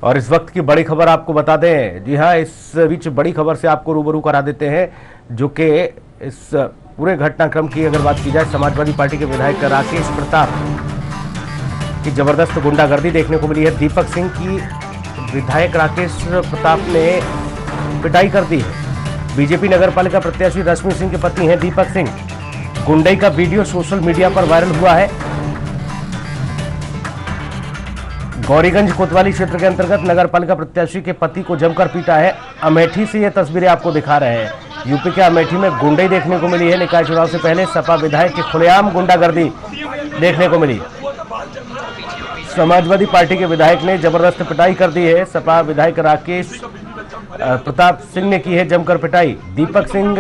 और इस वक्त की बड़ी खबर आपको बता दें, जी हाँ, इस बीच बड़ी खबर से आपको रूबरू करा देते हैं, जो कि इस पूरे घटनाक्रम की अगर बात की जाए, समाजवादी पार्टी के विधायक राकेश प्रताप की जबरदस्त गुंडागर्दी देखने को मिली है। दीपक सिंह की विधायक राकेश प्रताप ने पिटाई कर दी है। बीजेपी नगर पालिका प्रत्याशी रश्मि सिंह के पति हैं दीपक सिंह। गुंडई का वीडियो सोशल मीडिया पर वायरल हुआ है। गौरीगंज कोतवाली क्षेत्र के अंतर्गत नगर पालिका प्रत्याशी के पति को जमकर पीटा है। अमेठी से ये तस्वीरें आपको दिखा रहे हैं। यूपी के अमेठी में गुंडई देखने को मिली है। निकाय चुनाव से पहले सपा विधायक की खुलेआम गुंडागर्दी देखने को मिली। समाजवादी पार्टी के विधायक ने जबरदस्त पिटाई कर दी है। सपा विधायक राकेश प्रताप सिंह ने की है जमकर पिटाई। दीपक सिंह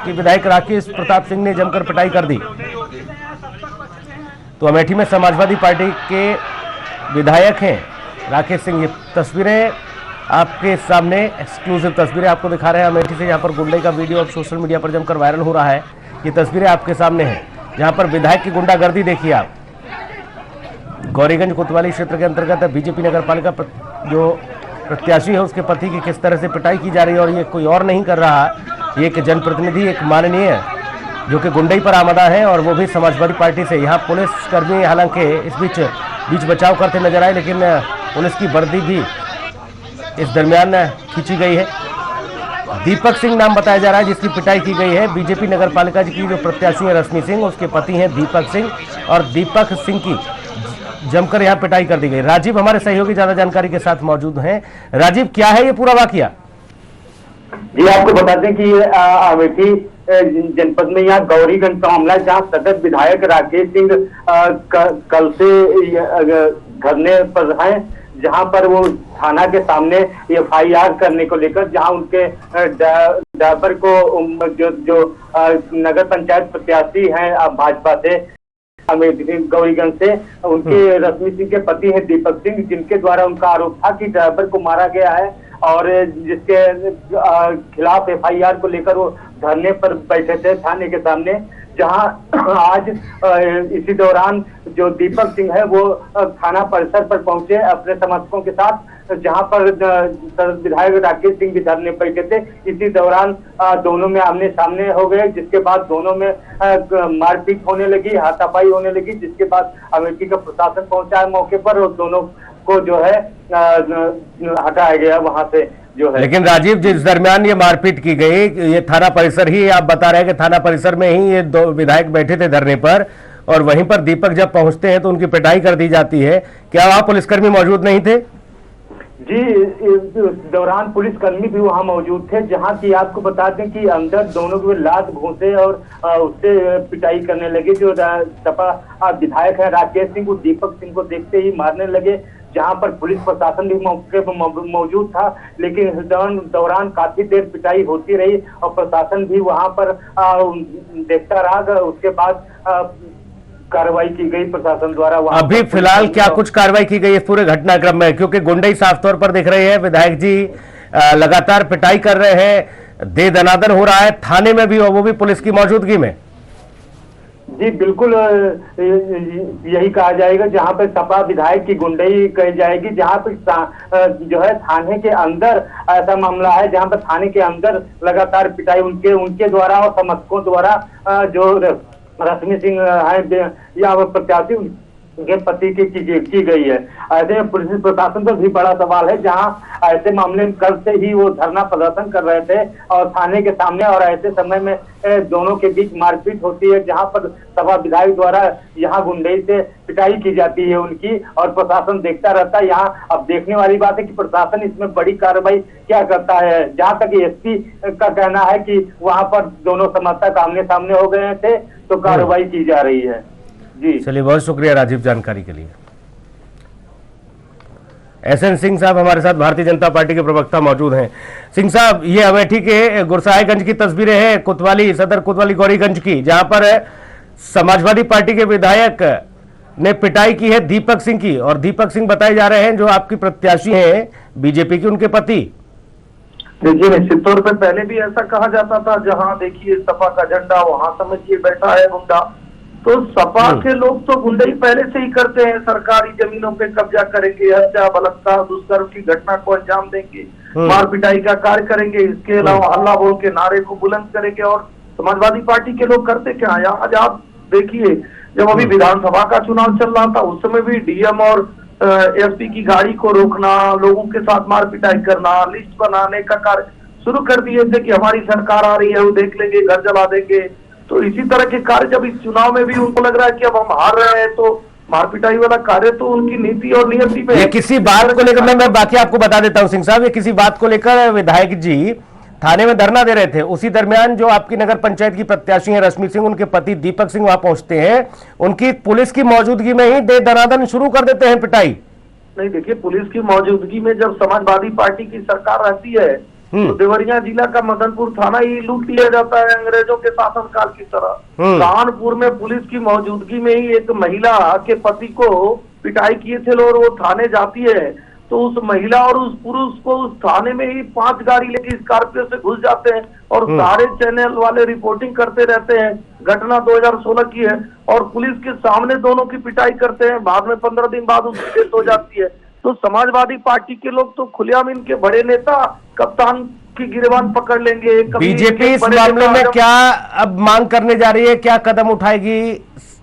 की विधायक राकेश प्रताप सिंह ने जमकर पिटाई कर दी। तो अमेठी में समाजवादी पार्टी के विधायक हैं राकेश सिंह। ये तस्वीरें आपके सामने, एक्सक्लूसिव तस्वीरें आपको दिखा रहे हैं अमेठी से, जहां पर गुंडई का वीडियो अब सोशल मीडिया पर जमकर वायरल हो रहा है। ये तस्वीरें आपके सामने हैं, जहां पर विधायक की गुंडागर्दी देखिए आप। गौरीगंज कोतवाली क्षेत्र के अंतर्गत बीजेपी नगर पालिका जो प्रत्याशी है उसके पति की किस तरह से पिटाई की जा रही है, और ये कोई और नहीं कर रहा, ये एक जनप्रतिनिधि, एक माननीय जो कि गुंडई पर आमदा है, और वो भी समाजवादी पार्टी से। यहाँ पुलिसकर्मी हालांकि इस बीच बचाव करते नजर आए, लेकिन पुलिस की वर्दी भी इस दरमियान खींची गई है। दीपक सिंह नाम बताया जा रहा है जिसकी पिटाई की गई है। बीजेपी नगर पालिका की जो प्रत्याशी है रश्मि सिंह, उसके पति हैं दीपक सिंह, और दीपक सिंह की जमकर यहाँ पिटाई कर दी गई। राजीव हमारे सहयोगी ज्यादा जानकारी के साथ मौजूद हैं। राजीव, क्या है ये पूरा वाकया? जी, आपको बता दें कि अमेठी जनपद में यहाँ गौरीगंज का मामला है, जहाँ सदर विधायक राकेश सिंह कल से धरने पर हैं, जहां पर वो थाना के सामने एफआईआर करने को लेकर, जहां उनके ड्राइवर को जो नगर पंचायत प्रत्याशी हैं भाजपा से गौरीगंज से, उनके रश्मि सिंह के पति हैं दीपक सिंह, जिनके द्वारा उनका आरोप था कि ड्राइवर को मारा गया है, और जिसके खिलाफ एफआईआर को लेकर वो धरने पर बैठे थे थाने के सामने। जहां आज इसी दौरान जो दीपक सिंह है वो थाना परिसर पर पहुंचे अपने समर्थकों के साथ, जहां पर विधायक राकेश सिंह भी धरने पर बैठे थे। इसी दौरान दोनों में आमने सामने हो गए, जिसके बाद दोनों में मारपीट होने लगी, हाथापाई होने लगी, जिसके बाद अमेठी का प्रशासन पहुंचा है मौके पर, और दोनों को जो है हटाया गया वहां से जो है। लेकिन राजीव, जिस दरमियान ये मारपीट की गई, ये थाना परिसर ही, आप बता रहे हैं कि थाना परिसर में ही ये दो विधायक बैठे थे धरने पर, और वहीं पर दीपक जब पहुंचते हैं तो उनकी पिटाई कर दी जाती है। क्या वहां पुलिसकर्मी मौजूद नहीं थे? जी, इस दौरान पुलिसकर्मी भी वहां मौजूद थे, जहां की आपको बता दें कि अंदर दोनों के लात घूंसे और उससे पिटाई करने लगे। जो सपा विधायक है राकेश सिंह, वो दीपक सिंह को देखते ही मारने लगे, जहां पर पुलिस प्रशासन भी मौके पर मौजूद था। लेकिन इस दौरान काफी देर पिटाई होती रही और प्रशासन भी वहां पर देखता रहा। उसके बाद कार्रवाई की गई प्रशासन द्वारा। अभी फिलहाल क्या कुछ कार्रवाई की गई इस पूरे घटनाक्रम में? क्योंकि गुंडई साफ तौर पर दिख रही है, विधायक जी लगातार पिटाई कर रहे हैं, दे दनादन हो रहा है थाने में भी, और वो भी पुलिस की मौजूदगी में। जी बिल्कुल, यही कहा जाएगा, जहां पर सपा विधायक की गुंडई कही जाएगी, जहां पर जो है थाने के अंदर ऐसा मामला है, जहां पर थाने के अंदर लगातार पिटाई उनके द्वारा और समर्थकों द्वारा जो रश्मि सिंह है या प्रत्याशी उनके पति की गई है। ऐसे में पुलिस प्रशासन पर भी बड़ा सवाल है, जहां ऐसे मामले में कल से ही वो धरना प्रदर्शन कर रहे थे और थाने के सामने, और ऐसे समय में दोनों के बीच मारपीट होती है, जहां पर सभा विधायक द्वारा यहाँ गुंडई से पिटाई की जाती है उनकी, और प्रशासन देखता रहता है। यहाँ अब देखने वाली बात है कि प्रशासन इसमें बड़ी कार्रवाई क्या करता है। जहां तक एसपी का कहना है कि वहां पर दोनों समर्थक आमने सामने हो गए थे, तो कार्रवाई की जा रही है। जी चलिए, बहुत शुक्रिया राजीव जानकारी के लिए। एसएन सिंह साहब हमारे साथ भारतीय जनता पार्टी के प्रवक्ता मौजूद हैं। सिंह साहब, ये अमेठी के गुरसाहिगंज की तस्वीरें हैं, कोतवाली सदर कोतवाली गौरीगंज की, जहां पर समाजवादी पार्टी के विधायक ने पिटाई की है दीपक सिंह की, और दीपक सिंह बताए जा रहे हैं जो आपकी प्रत्याशी हैं बीजेपी की, उनके पति। देखिए, निश्चित तौर पर पहले भी ऐसा कहा जाता था, जहां देखिए सपा का झंडा वहां समझिए बैठा है गुंडा। तो सपा के लोग तो गुंडई पहले से ही करते हैं, सरकारी जमीनों पे कब्जा करेंगे, हत्या बलात्कार दुष्कर्म की घटना को अंजाम देंगे, मार पिटाई का कार्य करेंगे, इसके अलावा हल्ला बोल के नारे को बुलंद करेंगे। और समाजवादी पार्टी के लोग करते क्या है? आज आप देखिए, जब अभी विधानसभा का चुनाव चल रहा था उस समय भी डीएम और एसपी की गाड़ी को रोकना, लोगों के साथ मार पिटाई करना, लिस्ट बनाने का कार्य शुरू कर दिए थे कि हमारी सरकार आ रही है, वो देख लेंगे, घर जला देंगे। तो इसी तरह के कार्य जब इस चुनाव में भी उनको लग रहा है कि अब हम हार रहे हैं, तो मार पिटाई वाला कार्य तो उनकी नीति और नियति में ये किसी बात को लेकर मैं बाकी आपको बता देता हूं सिंह साहब, ये किसी बात को लेकर विधायक जी थाने में धरना दे रहे थे। उसी दरमियान जो आपकी नगर पंचायत की प्रत्याशी हैं रश्मि सिंह, उनके पति दीपक सिंह वहां पहुंचते हैं, उनकी पुलिस की मौजूदगी में ही दे दनादन शुरू कर देते हैं पिटाई। नहीं देखिए, पुलिस की मौजूदगी में जब समाजवादी पार्टी की सरकार रहती है तो देवरिया जिला का मदनपुर थाना ही लूट लिया जाता है अंग्रेजों के शासनकाल की तरह। कानपुर में पुलिस की मौजूदगी में ही एक महिला के पति को पिटाई किए थे लोग, और वो थाने जाती है तो उस महिला और उस पुरुष को उस थाने में ही 5 गाड़ी लेके स्कॉर्पियो से घुस जाते हैं और सारे चैनल वाले रिपोर्टिंग करते रहते हैं। घटना 2016 की है और पुलिस के सामने दोनों की पिटाई करते हैं। बाद में 15 दिन बाद उसकी डेथ हो जाती है। तो समाजवादी पार्टी के लोग तो खुलेआम इनके बड़े नेता कप्तान की गिरबान पकड़ लेंगे। बीजेपी इस मामले में क्या अब मांग करने जा रही है, क्या कदम उठाएगी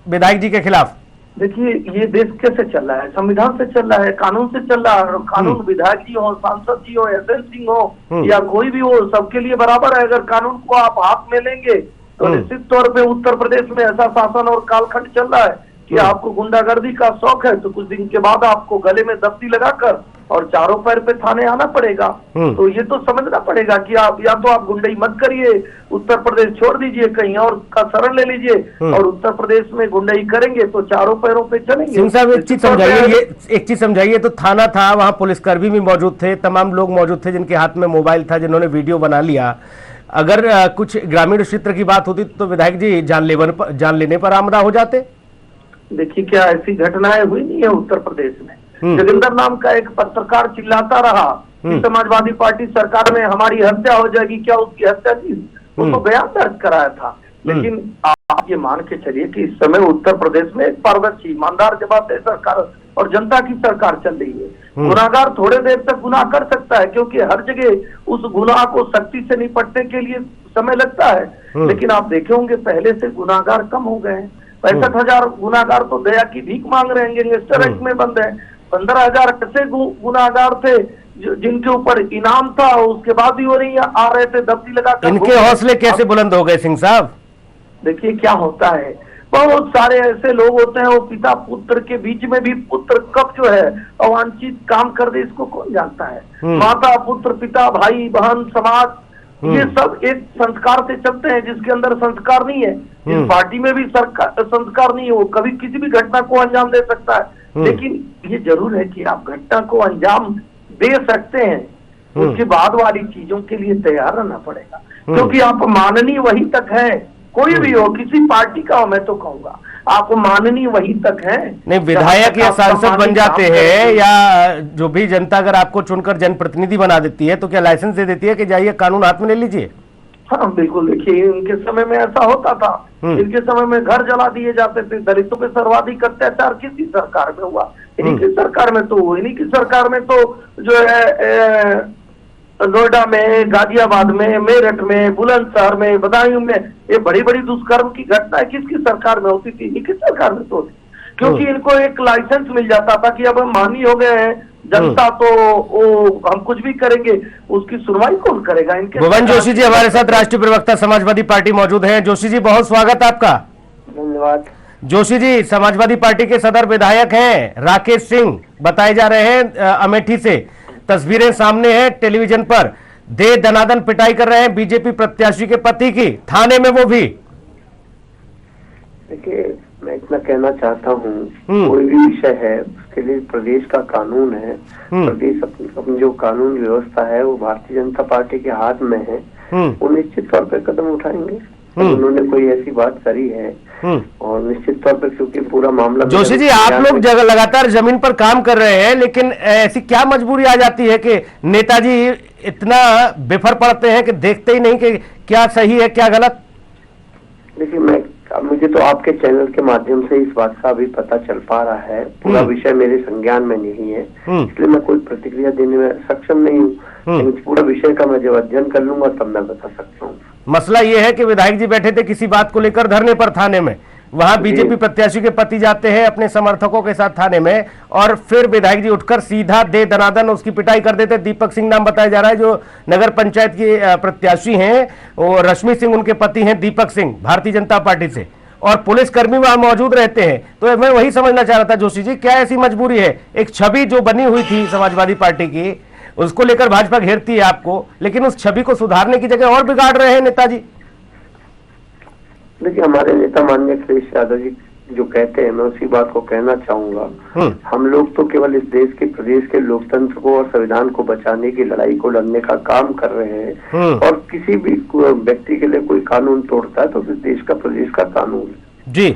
विधायक जी के खिलाफ? देखिए, ये देश कैसे चल रहा है? संविधान से चल रहा है, कानून से चल रहा है। और कानून विधायक जी हो, सांसद जी हो, एसएन सिंह हो या कोई भी हो, सबके लिए बराबर है। अगर कानून को आप हाथ में लेंगे तो निश्चित तौर पे उत्तर प्रदेश में ऐसा शासन और कालखंड चल रहा है कि आपको गुंडागर्दी का शौक है तो कुछ दिन के बाद आपको गले में दफ्ती लगाकर और चारों पैर पे थाने आना पड़ेगा। तो ये तो समझना पड़ेगा कि आप या तो आप गुंडई मत करिए, उत्तर प्रदेश छोड़ दीजिए, कहीं और का शरण ले लीजिए, और उत्तर प्रदेश में गुंडई करेंगे तो चारों पैरों पे चलेंगे। सिंह साहब एक चीज समझाइए, ये एक चीज समझाइए, तो थाना था, वहां पुलिसकर्मी भी मौजूद थे, तमाम लोग मौजूद थे जिनके हाथ में मोबाइल था, जिन्होंने वीडियो बना लिया। अगर कुछ ग्रामीण क्षेत्र की बात होती तो विधायक जी जान लेने पर आमदा हो जाते। देखिए, क्या ऐसी घटनाएं हुई नहीं है उत्तर प्रदेश में? जोगिंदर नाम का एक पत्रकार चिल्लाता रहा कि समाजवादी पार्टी सरकार में हमारी हत्या हो जाएगी, क्या उसकी हत्या की? वो तो बयान दर्ज कराया था। लेकिन आप ये मान के चलिए कि इस समय उत्तर प्रदेश में एक पारदर्शी ईमानदार जवाबदेह सरकार और जनता की सरकार चल रही है। गुनाहगार थोड़े देर तक गुनाह कर सकता है क्योंकि हर जगह उस गुनाह को सख्ती से निपटने के लिए समय लगता है। लेकिन आप देखे होंगे पहले से गुनाहगार कम हो गए हैं। 65,000 गुनाहगार तो दया की भीख मांग रहे हैं, गैंगस्टर एक्ट में बंद है। 15,000 ऐसे गुनाहगार थे जिनके ऊपर इनाम था, उसके बाद भी वो नहीं आ रहे थे दफ्ती लगाकर। इनके हौसले कैसे बुलंद हो गए सिंह साहब? देखिए, क्या होता है, बहुत सारे ऐसे लोग होते हैं, वो पिता पुत्र के बीच में भी पुत्र कब जो है अवांछित काम कर दे, इसको कौन जानता है? माता पुत्र, पिता भाई बहन, समाज, ये सब एक संस्कार से चलते हैं। जिसके अंदर संस्कार नहीं है, इस पार्टी में भी संस्कार नहीं है, वो कभी किसी भी घटना को अंजाम दे सकता है। लेकिन ये जरूर है कि आप घटना को अंजाम दे सकते हैं, उसके बाद वाली चीजों के लिए तैयार रहना पड़ेगा। क्योंकि आप माननीय वही तक है, कोई भी हो, किसी पार्टी का हो, मैं तो कहूंगा आप माननीय वही तक है। नहीं, विधायक या सांसद बन जाते हैं या जो भी जनता अगर आपको चुनकर जनप्रतिनिधि बना देती है तो क्या लाइसेंस दे देती है कि जाइए कानून हाथ में ले लीजिए? हाँ बिल्कुल, देखिए इनके समय में ऐसा होता था। इनके समय में घर जला दिए जाते थे। दलितों पे सर्वाधिक अत्याचार किसी सरकार में हुआ? इन्हीं की सरकार में तो हुआ। इन्हीं की सरकार में तो जो है नोएडा में, गाजियाबाद में, मेरठ में, बुलंदशहर में, बदायूं में ये बड़ी बड़ी दुष्कर्म की घटना किसकी सरकार में होती थी? इन्हीं की सरकार में तो होती। क्योंकि इनको एक लाइसेंस मिल जाता था कि अब हम मानी हो गए हैं जनता, तो हम कुछ भी करेंगे, उसकी सुनवाई कौन करेगा? इनके भुवन जोशी जी हमारे साथ राष्ट्रीय प्रवक्ता समाजवादी पार्टी मौजूद हैं। जोशी जी बहुत स्वागत आपका। धन्यवाद। जोशी जी समाजवादी पार्टी के सदर विधायक हैं राकेश सिंह, बताए जा रहे हैं अमेठी से, तस्वीरें सामने हैं टेलीविजन पर, दे दनादन पिटाई कर रहे हैं बीजेपी प्रत्याशी के पति की, थाने में वो भी। देखिए, मैं इतना कहना चाहता हूँ, कोई भी विषय है उसके लिए प्रदेश का कानून है। प्रदेश अपनी जो कानून व्यवस्था है वो भारतीय जनता पार्टी के हाथ में है। वो निश्चित तौर पर कदम उठाएंगे। उन्होंने कोई ऐसी बात करी है और निश्चित तौर पर, क्योंकि पूरा मामला। जोशी जी, आप लोग लगातार जमीन पर काम कर रहे हैं, लेकिन ऐसी क्या मजबूरी आ जाती है कि नेताजी इतना बेफर पड़ते हैं कि देखते ही नहीं कि क्या सही है क्या गलत? देखिए, मुझे मुझे तो आपके चैनल के माध्यम से इस बात का अभी पता चल पा रहा है। पूरा विषय मेरे संज्ञान में नहीं है, इसलिए मैं कोई प्रतिक्रिया देने में सक्षम नहीं हूँ। लेकिन पूरा विषय का मैं जब अध्ययन कर लूंगा तब मैं बता सकता हूँ। मसला ये है कि विधायक जी बैठे थे किसी बात को लेकर धरने पर थाने में, वहां बीजेपी प्रत्याशी के पति जाते हैं अपने समर्थकों के साथ थाने में, और फिर विधायक जी उठकर सीधा दे दनादन उसकी पिटाई कर देते। दीपक सिंह नाम बताया जा रहा है जो नगर पंचायत के प्रत्याशी हैं, और रश्मि सिंह उनके पति हैं, दीपक सिंह भारतीय जनता पार्टी से, और पुलिसकर्मी वहां मौजूद रहते हैं। तो मैं वही समझना चाह रहा था जोशी जी, क्या ऐसी मजबूरी है? एक छवि जो बनी हुई थी समाजवादी पार्टी की, उसको लेकर भाजपा घेरती है आपको, लेकिन उस छवि को सुधारने की जगह और बिगाड़ रहे हैं नेताजी। देखिए, हमारे नेता माननीय अखिलेश यादव जी जो कहते हैं, मैं उसी बात को कहना चाहूंगा। हम लोग तो केवल इस देश के, प्रदेश के लोकतंत्र को और संविधान को बचाने की लड़ाई को लड़ने का काम कर रहे हैं, और किसी भी व्यक्ति के लिए कोई कानून तोड़ता है तो इस देश का, प्रदेश का कानून है। जी,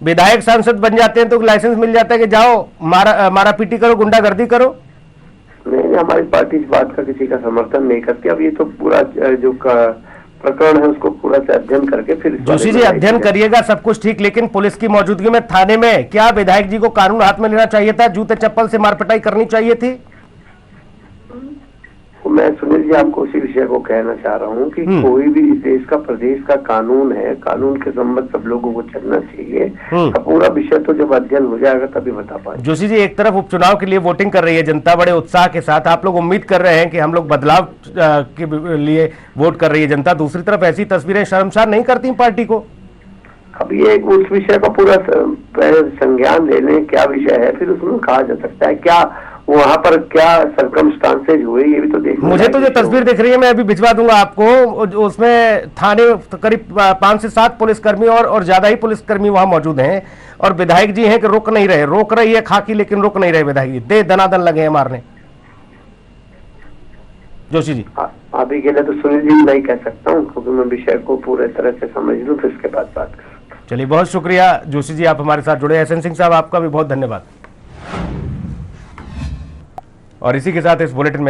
विधायक सांसद बन जाते हैं तो लाइसेंस मिल जाता है कि जाओ मारा पीटी करो, गुंडागर्दी करो। नहीं, हमारी पार्टी इस बात का किसी का समर्थन नहीं करती। अब ये तो पूरा जो प्रकरण है उसको पूरा से अध्ययन करके फिर जोशी जी अध्ययन करिएगा, सब कुछ ठीक, लेकिन पुलिस की मौजूदगी में थाने में क्या विधायक जी को कानून हाथ में लेना चाहिए था? जूते चप्पल से मारपिटाई करनी चाहिए थी? मैं सुनील जी आपको उसी विषय को कहना चाह रहा हूँ कि कोई भी इस देश का, प्रदेश का कानून है, कानून के संबंध सब लोगों को चलना चाहिए। अब पूरा विषय तो जब अध्ययन हो जाएगा तभी बता पाएंगे। जोशी जी, एक तरफ उपचुनाव के लिए वोटिंग कर रही है जनता बड़े उत्साह के साथ, आप लोग उम्मीद कर रहे हैं कि हम लोग बदलाव के लिए वोट कर रही है जनता, दूसरी तरफ ऐसी तस्वीरें शर्मसार नहीं करती पार्टी को? अब ये उस विषय का पूरा संज्ञान ले लें, क्या विषय है, फिर उसमें कहा जा सकता है क्या वहां पर क्या सर्कमस्टांसेज हुए, ये भी तो देखना। मुझे तो जो तस्वीर दिख रही है, मैं अभी भिजवा दूंगा आपको, उसमें थाने करीब 5 से 7 पुलिसकर्मी और ज्यादा ही पुलिसकर्मी वहां मौजूद हैं, और विधायक जी हैं कि रोक नहीं रहे, रोक रही है खाकी लेकिन रोक नहीं रहे विधायक जी, दे दनादन लगे हैं मारने। जोशी जी अभी के लिए तो सुनील जी नहीं कह सकता हूँ, क्योंकि मैं विषय को पूरे तरह से समझ लूँ फिर इसके बाद बात कर। चलिए, बहुत शुक्रिया जोशी जी, आप हमारे साथ जुड़े। एसएन सिंह साहब, आपका भी बहुत धन्यवाद। और इसी के साथ इस बुलेटिन में